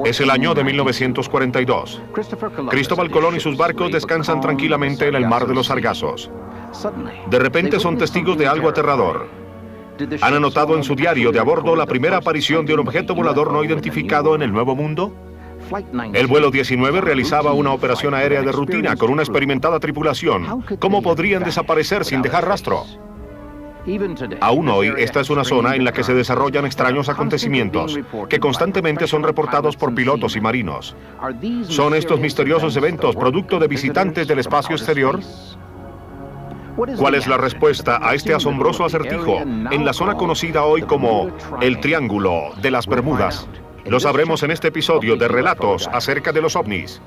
Es el año de 1942. Cristóbal Colón y sus barcos descansan tranquilamente en el mar de los Sargazos. De repente son testigos de algo aterrador. ¿Han anotado en su diario de a bordo la primera aparición de un objeto volador no identificado en el Nuevo Mundo? El vuelo 19 realizaba una operación aérea de rutina con una experimentada tripulación. ¿Cómo podrían desaparecer sin dejar rastro? Aún hoy, esta es una zona en la que se desarrollan extraños acontecimientos, que constantemente son reportados por pilotos y marinos. ¿Son estos misteriosos eventos producto de visitantes del espacio exterior? ¿Cuál es la respuesta a este asombroso acertijo en la zona conocida hoy como el Triángulo de las Bermudas? Lo sabremos en este episodio de Relatos acerca de los ovnis.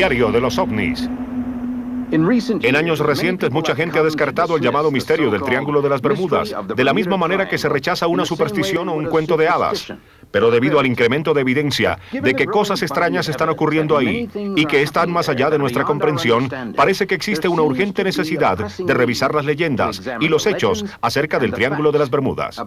Diario de los ovnis. En años recientes, mucha gente ha descartado el llamado misterio del Triángulo de las Bermudas, de la misma manera que se rechaza una superstición o un cuento de hadas. Pero debido al incremento de evidencia de que cosas extrañas están ocurriendo ahí y que están más allá de nuestra comprensión, parece que existe una urgente necesidad de revisar las leyendas y los hechos acerca del Triángulo de las Bermudas.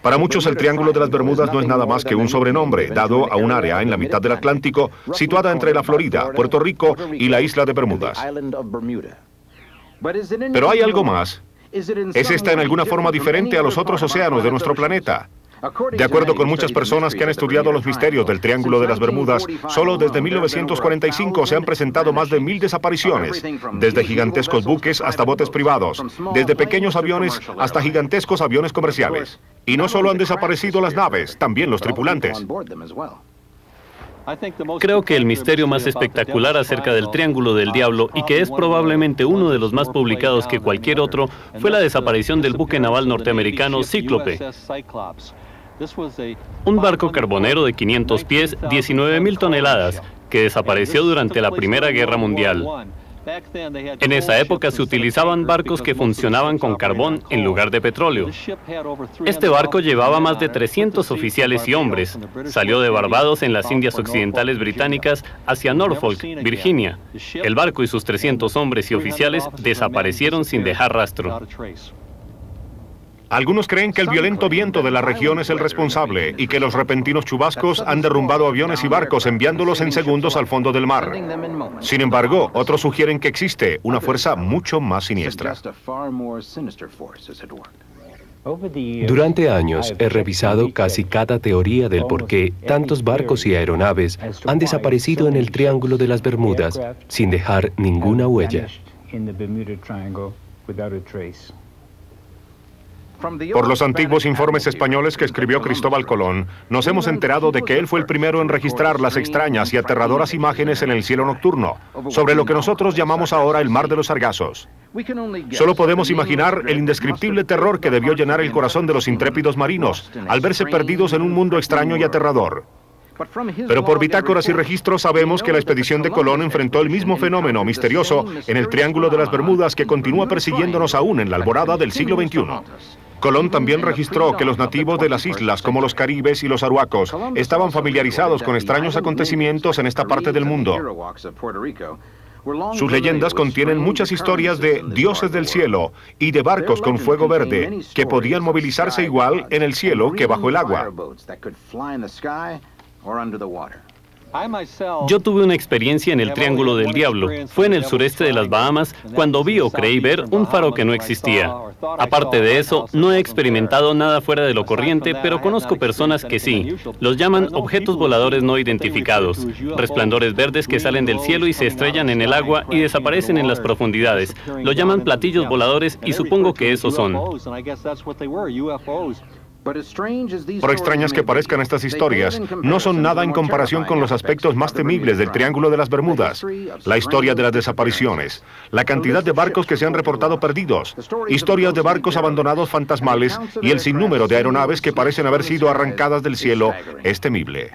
Para muchos, el Triángulo de las Bermudas no es nada más que un sobrenombre dado a un área en la mitad del Atlántico situada entre la Florida, Puerto Rico y la isla de Bermudas. Pero hay algo más. ¿Es esta en alguna forma diferente a los otros océanos de nuestro planeta? De acuerdo con muchas personas que han estudiado los misterios del Triángulo de las Bermudas, solo desde 1945 se han presentado más de 1000 desapariciones, desde gigantescos buques hasta botes privados, desde pequeños aviones hasta gigantescos aviones comerciales. Y no solo han desaparecido las naves, también los tripulantes. Creo que el misterio más espectacular acerca del Triángulo del Diablo, y que es probablemente uno de los más publicados que cualquier otro, fue la desaparición del buque naval norteamericano Cíclope. Un barco carbonero de 500 pies, 19.000 toneladas, que desapareció durante la Primera Guerra Mundial. En esa época se utilizaban barcos que funcionaban con carbón en lugar de petróleo. Este barco llevaba más de 300 oficiales y hombres. Salió de Barbados en las Indias Occidentales Británicas hacia Norfolk, Virginia. El barco y sus 300 hombres y oficiales desaparecieron sin dejar rastro. Algunos creen que el violento viento de la región es el responsable y que los repentinos chubascos han derrumbado aviones y barcos enviándolos en segundos al fondo del mar. Sin embargo, otros sugieren que existe una fuerza mucho más siniestra. Durante años he revisado casi cada teoría del por qué tantos barcos y aeronaves han desaparecido en el Triángulo de las Bermudas sin dejar ninguna huella. Por los antiguos informes españoles que escribió Cristóbal Colón, nos hemos enterado de que él fue el primero en registrar las extrañas y aterradoras imágenes en el cielo nocturno, sobre lo que nosotros llamamos ahora el Mar de los Sargazos. Solo podemos imaginar el indescriptible terror que debió llenar el corazón de los intrépidos marinos al verse perdidos en un mundo extraño y aterrador. Pero por bitácoras y registros sabemos que la expedición de Colón enfrentó el mismo fenómeno misterioso en el Triángulo de las Bermudas que continúa persiguiéndonos aún en la alborada del siglo XXI. Colón también registró que los nativos de las islas, como los caribes y los aruacos, estaban familiarizados con extraños acontecimientos en esta parte del mundo. Sus leyendas contienen muchas historias de dioses del cielo y de barcos con fuego verde que podían movilizarse igual en el cielo que bajo el agua. Yo tuve una experiencia en el Triángulo del Diablo. Fue en el sureste de las Bahamas cuando vi o creí ver un faro que no existía. Aparte de eso, no he experimentado nada fuera de lo corriente, pero conozco personas que sí. Los llaman objetos voladores no identificados, resplandores verdes que salen del cielo y se estrellan en el agua y desaparecen en las profundidades. Lo llaman platillos voladores y supongo que esos son. Por extrañas que parezcan estas historias, no son nada en comparación con los aspectos más temibles del Triángulo de las Bermudas. La historia de las desapariciones, la cantidad de barcos que se han reportado perdidos, historias de barcos abandonados fantasmales y el sinnúmero de aeronaves que parecen haber sido arrancadas del cielo es temible.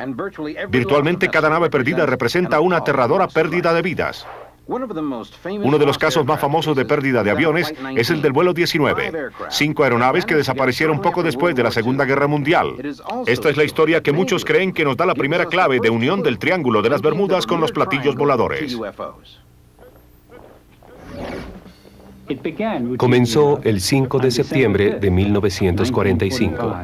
Virtualmente cada nave perdida representa una aterradora pérdida de vidas. Uno de los casos más famosos de pérdida de aviones es el del vuelo 19. 5 aeronaves que desaparecieron poco después de la Segunda Guerra Mundial. Esta es la historia que muchos creen que nos da la primera clave de unión del Triángulo de las Bermudas con los platillos voladores. Comenzó el 5 de septiembre de 1945.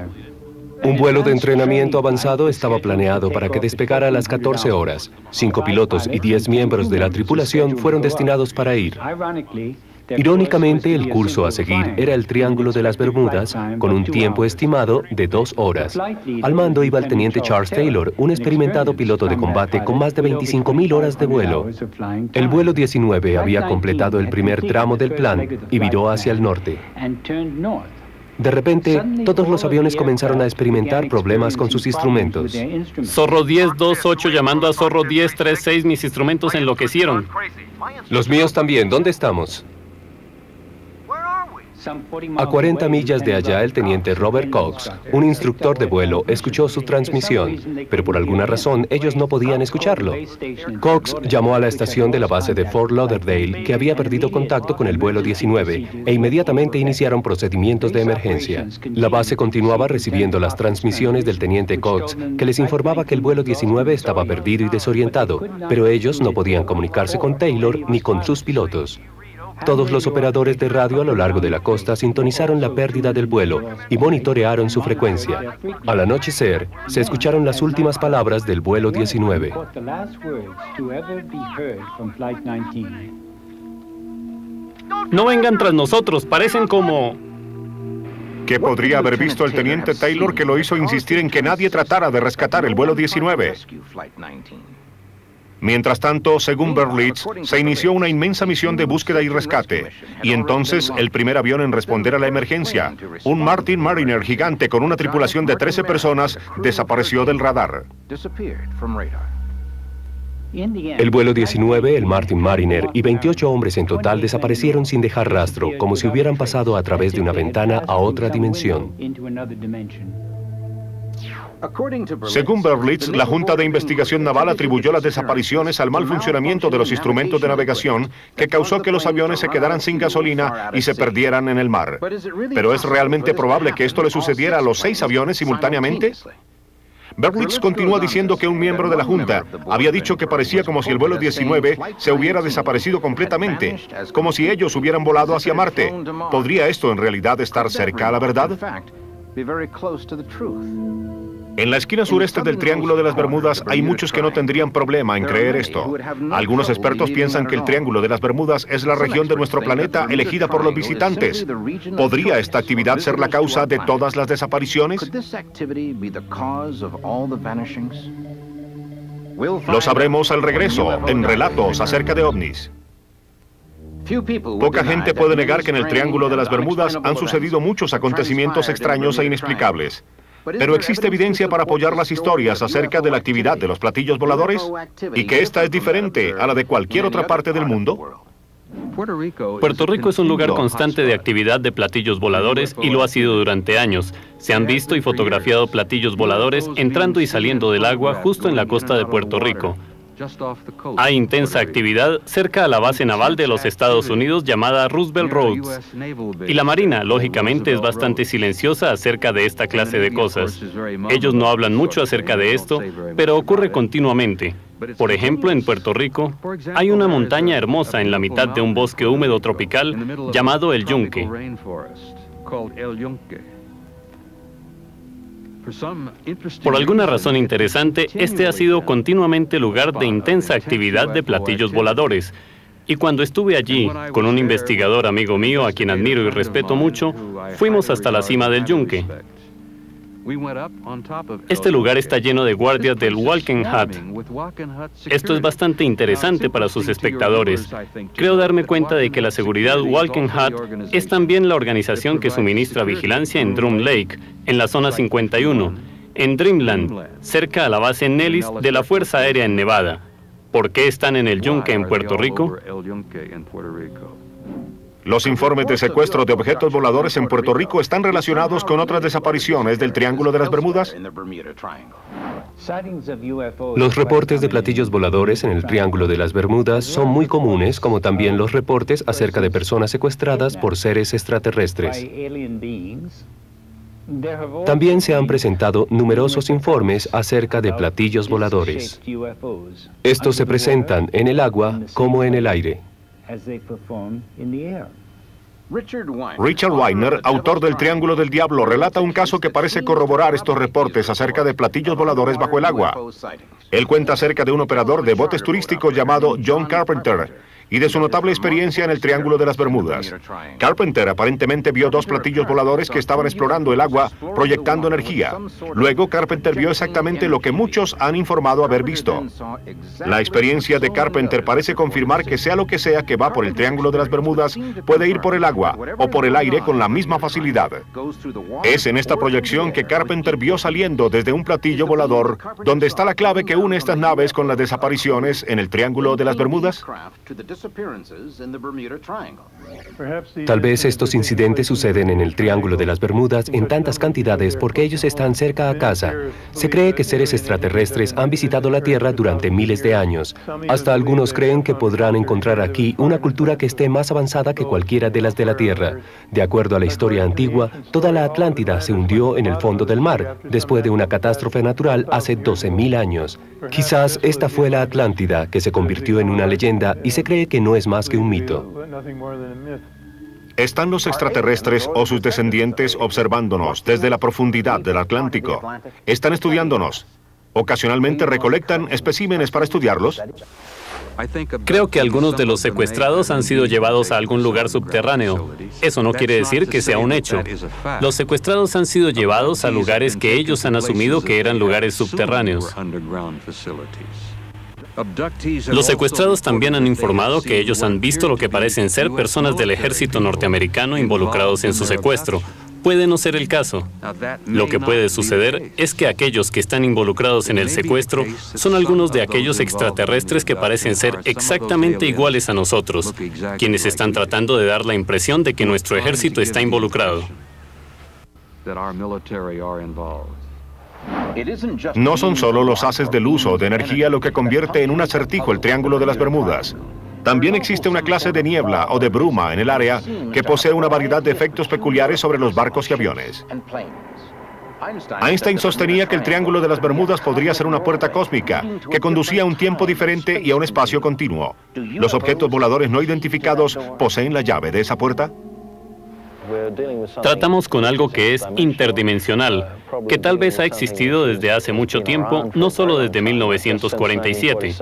Un vuelo de entrenamiento avanzado estaba planeado para que despegara a las 14 horas. 5 pilotos y 10 miembros de la tripulación fueron destinados para ir. Irónicamente, el curso a seguir era el Triángulo de las Bermudas, con un tiempo estimado de 2 horas. Al mando iba el teniente Charles Taylor, un experimentado piloto de combate con más de 25.000 horas de vuelo. El vuelo 19 había completado el primer tramo del plan y viró hacia el norte. De repente, todos los aviones comenzaron a experimentar problemas con sus instrumentos. Zorro 1028 llamando a Zorro 1036, mis instrumentos enloquecieron. Los míos también, ¿dónde estamos? A 40 millas de allá, el teniente Robert Cox, un instructor de vuelo, escuchó su transmisión, pero por alguna razón ellos no podían escucharlo. Cox llamó a la estación de la base de Fort Lauderdale, que había perdido contacto con el vuelo 19, e inmediatamente iniciaron procedimientos de emergencia. La base continuaba recibiendo las transmisiones del teniente Cox, que les informaba que el vuelo 19 estaba perdido y desorientado, pero ellos no podían comunicarse con Taylor ni con sus pilotos. Todos los operadores de radio a lo largo de la costa sintonizaron la pérdida del vuelo y monitorearon su frecuencia. Al anochecer, se escucharon las últimas palabras del vuelo 19. No vengan tras nosotros, parecen como... ¿Qué podría haber visto el teniente Taylor que lo hizo insistir en que nadie tratara de rescatar el vuelo 19? Mientras tanto, según Berlitz, se inició una inmensa misión de búsqueda y rescate. Y entonces, el primer avión en responder a la emergencia, un Martin Mariner gigante con una tripulación de 13 personas, desapareció del radar. El vuelo 19, el Martin Mariner y 28 hombres en total desaparecieron sin dejar rastro, como si hubieran pasado a través de una ventana a otra dimensión. Según Berlitz, la Junta de Investigación Naval atribuyó las desapariciones al mal funcionamiento de los instrumentos de navegación que causó que los aviones se quedaran sin gasolina y se perdieran en el mar. ¿Pero es realmente probable que esto le sucediera a los 6 aviones simultáneamente? Berlitz continúa diciendo que un miembro de la Junta había dicho que parecía como si el vuelo 19 se hubiera desaparecido completamente, como si ellos hubieran volado hacia Marte. ¿Podría esto en realidad estar cerca a la verdad? En la esquina sureste del Triángulo de las Bermudas hay muchos que no tendrían problema en creer esto. Algunos expertos piensan que el Triángulo de las Bermudas es la región de nuestro planeta elegida por los visitantes. ¿Podría esta actividad ser la causa de todas las desapariciones? Lo sabremos al regreso, en Relatos acerca de ovnis. Poca gente puede negar que en el Triángulo de las Bermudas han sucedido muchos acontecimientos extraños e inexplicables. Pero ¿existe evidencia para apoyar las historias acerca de la actividad de los platillos voladores? ¿Y que esta es diferente a la de cualquier otra parte del mundo? Puerto Rico es un lugar constante de actividad de platillos voladores y lo ha sido durante años. Se han visto y fotografiado platillos voladores entrando y saliendo del agua justo en la costa de Puerto Rico. Hay intensa actividad cerca a la base naval de los Estados Unidos llamada Roosevelt Roads. Y la Marina, lógicamente, es bastante silenciosa acerca de esta clase de cosas. Ellos no hablan mucho acerca de esto, pero ocurre continuamente. Por ejemplo, en Puerto Rico, hay una montaña hermosa en la mitad de un bosque húmedo tropical llamado El Yunque. Por alguna razón interesante, este ha sido continuamente lugar de intensa actividad de platillos voladores. Y cuando estuve allí, con un investigador amigo mío, a quien admiro y respeto mucho, fuimos hasta la cima del yunque. Este lugar está lleno de guardias del Walking Hut. Esto es bastante interesante para sus espectadores. Creo darme cuenta de que la seguridad Walking Hut es también la organización que suministra vigilancia en Drum Lake, en la zona 51, en Dreamland, cerca a la base Nellis de la Fuerza Aérea en Nevada. ¿Por qué están en el yunque en Puerto Rico? Los informes de secuestro de objetos voladores en Puerto Rico están relacionados con otras desapariciones del Triángulo de las Bermudas. Los reportes de platillos voladores en el Triángulo de las Bermudas son muy comunes, como también los reportes acerca de personas secuestradas por seres extraterrestres. También se han presentado numerosos informes acerca de platillos voladores. Estos se presentan en el agua como en el aire. Richard Weiner, autor del Triángulo del Diablo, relata un caso que parece corroborar estos reportes acerca de platillos voladores bajo el agua. Él cuenta acerca de un operador de botes turísticos llamado John Carpenter y de su notable experiencia en el Triángulo de las Bermudas. Carpenter aparentemente vio dos platillos voladores que estaban explorando el agua, proyectando energía. Luego, Carpenter vio exactamente lo que muchos han informado haber visto. La experiencia de Carpenter parece confirmar que sea lo que sea que va por el Triángulo de las Bermudas, puede ir por el agua o por el aire con la misma facilidad. Es en esta proyección que Carpenter vio saliendo desde un platillo volador, donde está la clave que une estas naves con las desapariciones en el Triángulo de las Bermudas. Tal vez estos incidentes suceden en el Triángulo de las Bermudas en tantas cantidades porque ellos están cerca a casa. Se cree que seres extraterrestres han visitado la Tierra durante miles de años. Hasta algunos creen que podrán encontrar aquí una cultura que esté más avanzada que cualquiera de las de la Tierra. De acuerdo a la historia antigua, toda la Atlántida se hundió en el fondo del mar, después de una catástrofe natural hace 12.000 años. Quizás esta fue la Atlántida que se convirtió en una leyenda y se cree que no es más que un mito. ¿Están los extraterrestres o sus descendientes observándonos desde la profundidad del Atlántico? ¿Están estudiándonos? ¿Ocasionalmente recolectan especímenes para estudiarlos? Creo que algunos de los secuestrados han sido llevados a algún lugar subterráneo. Eso no quiere decir que sea un hecho. Los secuestrados han sido llevados a lugares que ellos han asumido que eran lugares subterráneos. Los secuestrados también han informado que ellos han visto lo que parecen ser personas del ejército norteamericano involucrados en su secuestro. Puede no ser el caso. Lo que puede suceder es que aquellos que están involucrados en el secuestro son algunos de aquellos extraterrestres que parecen ser exactamente iguales a nosotros, quienes están tratando de dar la impresión de que nuestro ejército está involucrado. No son solo los haces de luz o de energía lo que convierte en un acertijo el Triángulo de las Bermudas. También existe una clase de niebla o de bruma en el área que posee una variedad de efectos peculiares sobre los barcos y aviones. Einstein sostenía que el Triángulo de las Bermudas podría ser una puerta cósmica que conducía a un tiempo diferente y a un espacio continuo. ¿Los objetos voladores no identificados poseen la llave de esa puerta? Tratamos con algo que es interdimensional, que tal vez ha existido desde hace mucho tiempo, no solo desde 1947.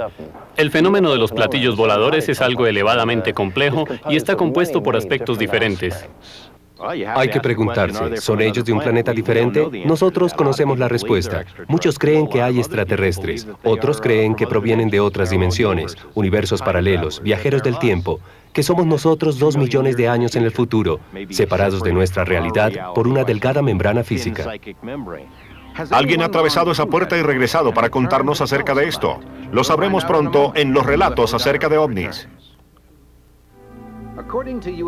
El fenómeno de los platillos voladores es algo elevadamente complejo y está compuesto por aspectos diferentes. Hay que preguntarse, ¿son ellos de un planeta diferente? Nosotros conocemos la respuesta. Muchos creen que hay extraterrestres, otros creen que provienen de otras dimensiones, universos paralelos, viajeros del tiempo, que somos nosotros 2 millones de años en el futuro, separados de nuestra realidad por una delgada membrana física. Alguien ha atravesado esa puerta y regresado para contarnos acerca de esto. Lo sabremos pronto en los relatos acerca de ovnis.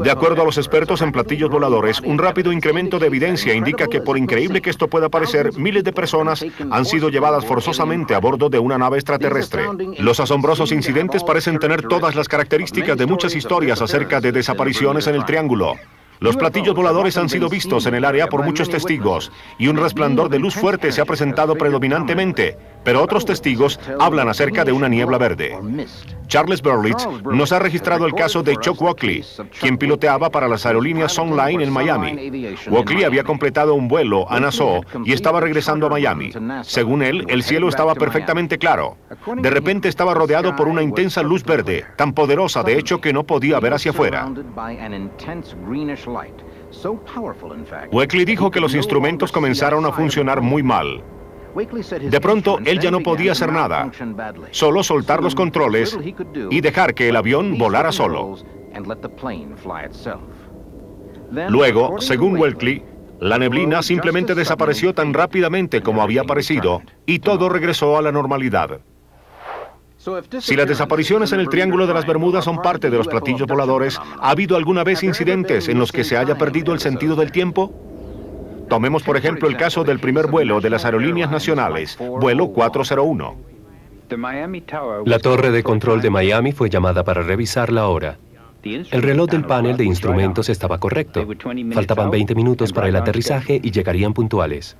De acuerdo a los expertos en platillos voladores, un rápido incremento de evidencia indica que, por increíble que esto pueda parecer, miles de personas han sido llevadas forzosamente a bordo de una nave extraterrestre. Los asombrosos incidentes parecen tener todas las características de muchas historias acerca de desapariciones en el Triángulo. Los platillos voladores han sido vistos en el área por muchos testigos y un resplandor de luz fuerte se ha presentado predominantemente, Pero otros testigos hablan acerca de una niebla verde. Charles Berlitz nos ha registrado el caso de Chuck Walkley, quien piloteaba para las aerolíneas Sun Line en Miami. Walkley había completado un vuelo a Nassau y estaba regresando a Miami. Según él, el cielo estaba perfectamente claro. De repente estaba rodeado por una intensa luz verde, tan poderosa de hecho que no podía ver hacia afuera. Walkley dijo que los instrumentos comenzaron a funcionar muy mal. De pronto, él ya no podía hacer nada, solo soltar los controles y dejar que el avión volara solo. Luego, según Walkley, la neblina simplemente desapareció tan rápidamente como había aparecido y todo regresó a la normalidad. Si las desapariciones en el Triángulo de las Bermudas son parte de los platillos voladores, ¿ha habido alguna vez incidentes en los que se haya perdido el sentido del tiempo? Tomemos por ejemplo el caso del primer vuelo de las aerolíneas nacionales, vuelo 401. La torre de control de Miami fue llamada para revisar la hora. El reloj del panel de instrumentos estaba correcto. Faltaban 20 minutos para el aterrizaje y llegarían puntuales.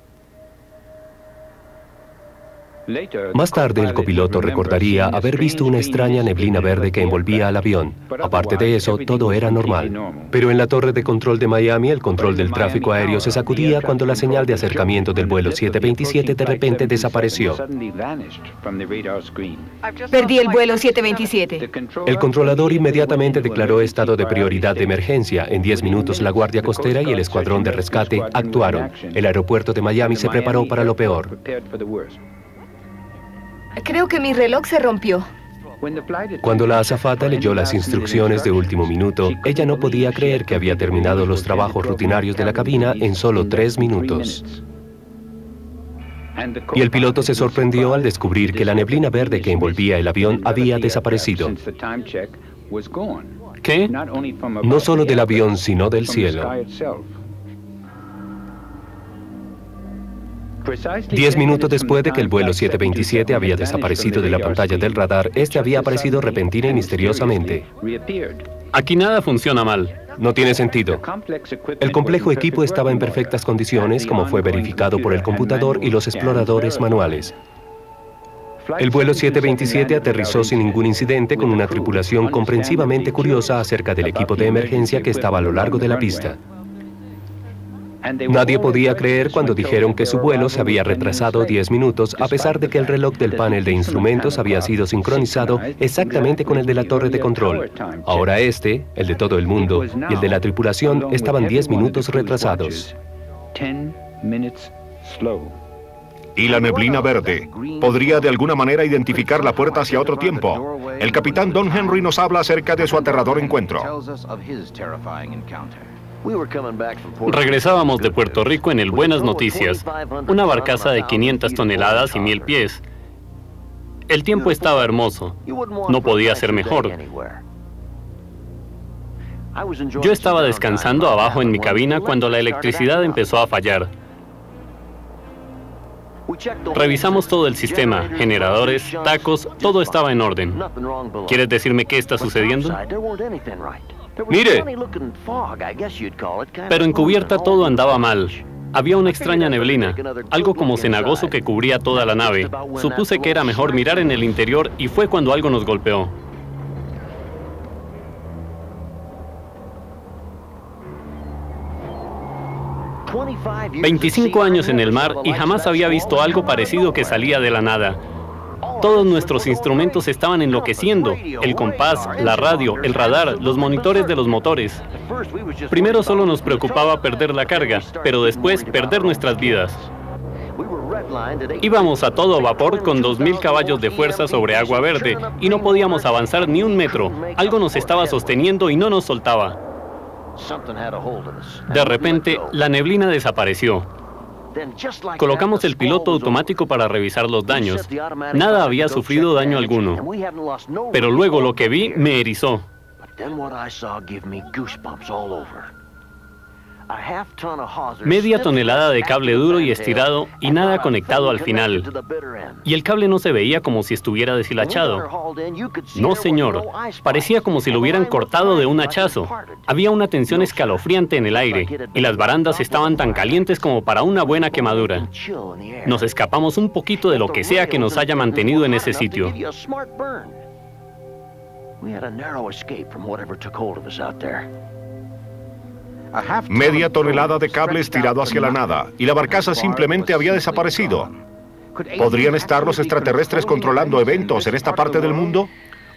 Más tarde, el copiloto recordaría haber visto una extraña neblina verde que envolvía al avión. Aparte de eso, todo era normal. Pero en la torre de control de Miami, el control del tráfico aéreo se sacudía cuando la señal de acercamiento del vuelo 727 de repente desapareció. Perdí el vuelo 727. El controlador inmediatamente declaró estado de prioridad de emergencia. En 10 minutos, la Guardia Costera y el Escuadrón de Rescate actuaron. El aeropuerto de Miami se preparó para lo peor. Creo que mi reloj se rompió. Cuando la azafata leyó las instrucciones de último minuto, ella no podía creer que había terminado los trabajos rutinarios de la cabina en solo 3 minutos. Y el piloto se sorprendió al descubrir que la neblina verde que envolvía el avión había desaparecido. ¿Qué? No solo del avión, sino del cielo. 10 minutos después de que el vuelo 727 había desaparecido de la pantalla del radar, este había aparecido repentina y misteriosamente. Aquí nada funciona mal. No tiene sentido. El complejo equipo estaba en perfectas condiciones, como fue verificado por el computador y los exploradores manuales. El vuelo 727 aterrizó sin ningún incidente con una tripulación comprensivamente curiosa acerca del equipo de emergencia que estaba a lo largo de la pista. Nadie podía creer cuando dijeron que su vuelo se había retrasado 10 minutos, a pesar de que el reloj del panel de instrumentos había sido sincronizado exactamente con el de la torre de control. Ahora este, el de todo el mundo, y el de la tripulación estaban 10 minutos retrasados. Y la neblina verde podría de alguna manera identificar la puerta hacia otro tiempo. El capitán Don Henry nos habla acerca de su aterrador encuentro. Regresábamos de Puerto Rico en el Buenas Noticias, una barcaza de 500 toneladas y 1000 pies. El tiempo estaba hermoso, no podía ser mejor. Yo estaba descansando abajo en mi cabina cuando la electricidad empezó a fallar. Revisamos todo el sistema, generadores, tacos, todo estaba en orden. ¿Quieres decirme qué está sucediendo? ¡Mire! Pero en cubierta todo andaba mal. Había una extraña neblina, algo como cenagoso que cubría toda la nave. Supuse que era mejor mirar en el interior y fue cuando algo nos golpeó. «25 años en el mar y jamás había visto algo parecido que salía de la nada. Todos nuestros instrumentos estaban enloqueciendo, el compás, la radio, el radar, los monitores de los motores. Primero solo nos preocupaba perder la carga, pero después perder nuestras vidas. Íbamos a todo vapor con 2000 caballos de fuerza sobre agua verde y no podíamos avanzar ni un metro. Algo nos estaba sosteniendo y no nos soltaba. De repente, la neblina desapareció. Colocamos el piloto automático para revisar los daños. Nada había sufrido daño alguno. Pero luego lo que vi me erizó. Media tonelada de cable duro y estirado y nada conectado al final. Y el cable no se veía como si estuviera deshilachado. No, señor. Parecía como si lo hubieran cortado de un hachazo. Había una tensión escalofriante en el aire y las barandas estaban tan calientes como para una buena quemadura. Nos escapamos un poquito de lo que sea que nos haya mantenido en ese sitio. Media tonelada de cable estirado hacia la nada, y la barcaza simplemente había desaparecido. ¿Podrían estar los extraterrestres controlando eventos en esta parte del mundo?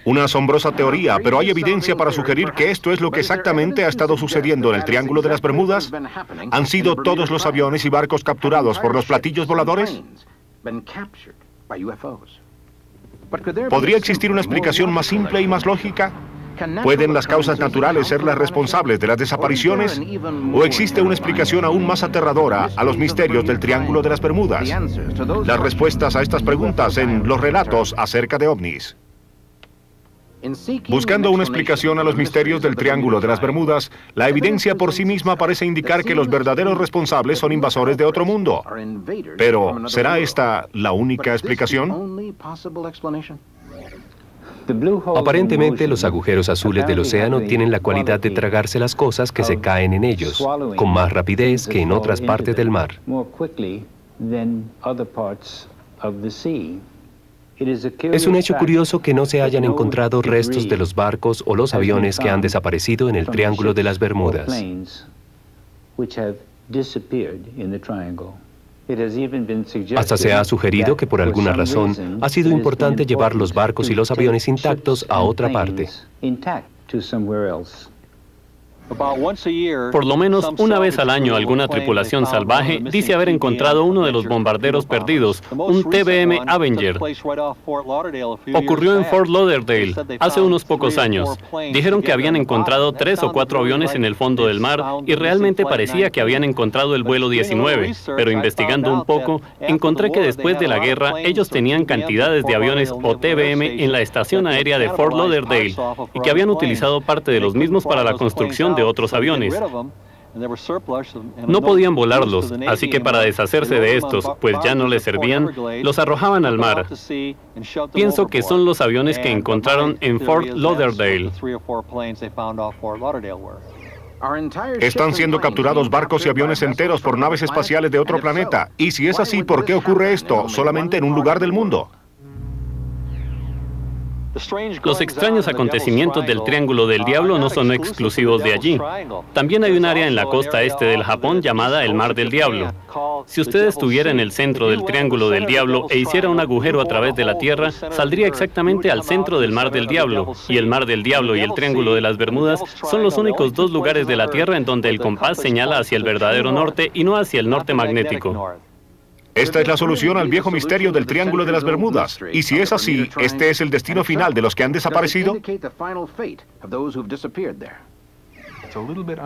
Una asombrosa teoría, pero ¿hay evidencia para sugerir que esto es lo que exactamente ha estado sucediendo en el Triángulo de las Bermudas? ¿Han sido todos los aviones y barcos capturados por los platillos voladores? ¿Podría existir una explicación más simple y más lógica? ¿Pueden las causas naturales ser las responsables de las desapariciones? ¿O existe una explicación aún más aterradora a los misterios del Triángulo de las Bermudas? Las respuestas a estas preguntas en los relatos acerca de ovnis. Buscando una explicación a los misterios del Triángulo de las Bermudas, la evidencia por sí misma parece indicar que los verdaderos responsables son invasores de otro mundo. Pero, ¿será esta la única explicación? Aparentemente, los agujeros azules del océano tienen la cualidad de tragarse las cosas que se caen en ellos, con más rapidez que en otras partes del mar. Es un hecho curioso que no se hayan encontrado restos de los barcos o los aviones que han desaparecido en el Triángulo de las Bermudas. Hasta se ha sugerido que por alguna razón ha sido importante llevar los barcos y los aviones intactos a otra parte. Por lo menos una vez al año alguna tripulación salvaje dice haber encontrado uno de los bombarderos perdidos, un TBM Avenger. Ocurrió en Fort Lauderdale hace unos pocos años. Dijeron que habían encontrado 3 o 4 aviones en el fondo del mar y realmente parecía que habían encontrado el vuelo 19, pero investigando un poco, encontré que después de la guerra ellos tenían cantidades de aviones o TBM en la estación aérea de Fort Lauderdale y que habían utilizado parte de los mismos para la construcción de otros aviones. No podían volarlos, así que para deshacerse de estos, pues ya no les servían, los arrojaban al mar. Pienso que son los aviones que encontraron en Fort Lauderdale. Están siendo capturados barcos y aviones enteros por naves espaciales de otro planeta. Y si es así, ¿por qué ocurre esto solamente en un lugar del mundo? Los extraños acontecimientos del Triángulo del Diablo no son exclusivos de allí. También hay un área en la costa este del Japón llamada el Mar del Diablo. Si usted estuviera en el centro del Triángulo del Diablo e hiciera un agujero a través de la Tierra, saldría exactamente al centro del Mar del Diablo. Y el Mar del Diablo y el Triángulo de las Bermudas son los únicos 2 lugares de la Tierra en donde el compás señala hacia el verdadero norte y no hacia el norte magnético. Esta es la solución al viejo misterio del Triángulo de las Bermudas. Y si es así, ¿este es el destino final de los que han desaparecido?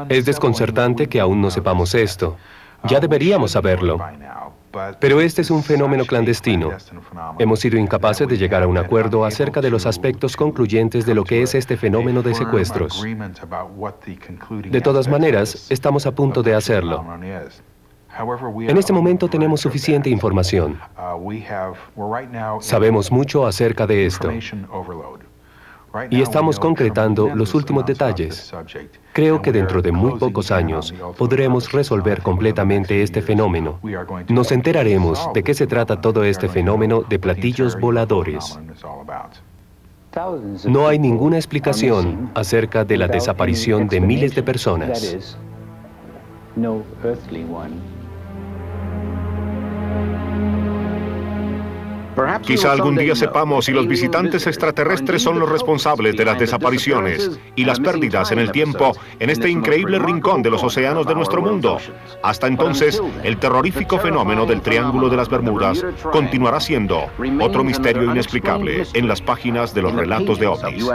Es desconcertante que aún no sepamos esto. Ya deberíamos saberlo. Pero este es un fenómeno clandestino. Hemos sido incapaces de llegar a un acuerdo acerca de los aspectos concluyentes de lo que es este fenómeno de secuestros. De todas maneras, estamos a punto de hacerlo. En este momento tenemos suficiente información. Sabemos mucho acerca de esto. Y estamos concretando los últimos detalles. Creo que dentro de muy pocos años podremos resolver completamente este fenómeno. Nos enteraremos de qué se trata todo este fenómeno de platillos voladores. No hay ninguna explicación acerca de la desaparición de miles de personas. Quizá algún día sepamos si los visitantes extraterrestres son los responsables de las desapariciones y las pérdidas en el tiempo en este increíble rincón de los océanos de nuestro mundo. Hasta entonces, el terrorífico fenómeno del Triángulo de las Bermudas continuará siendo otro misterio inexplicable en las páginas de los relatos de ovnis.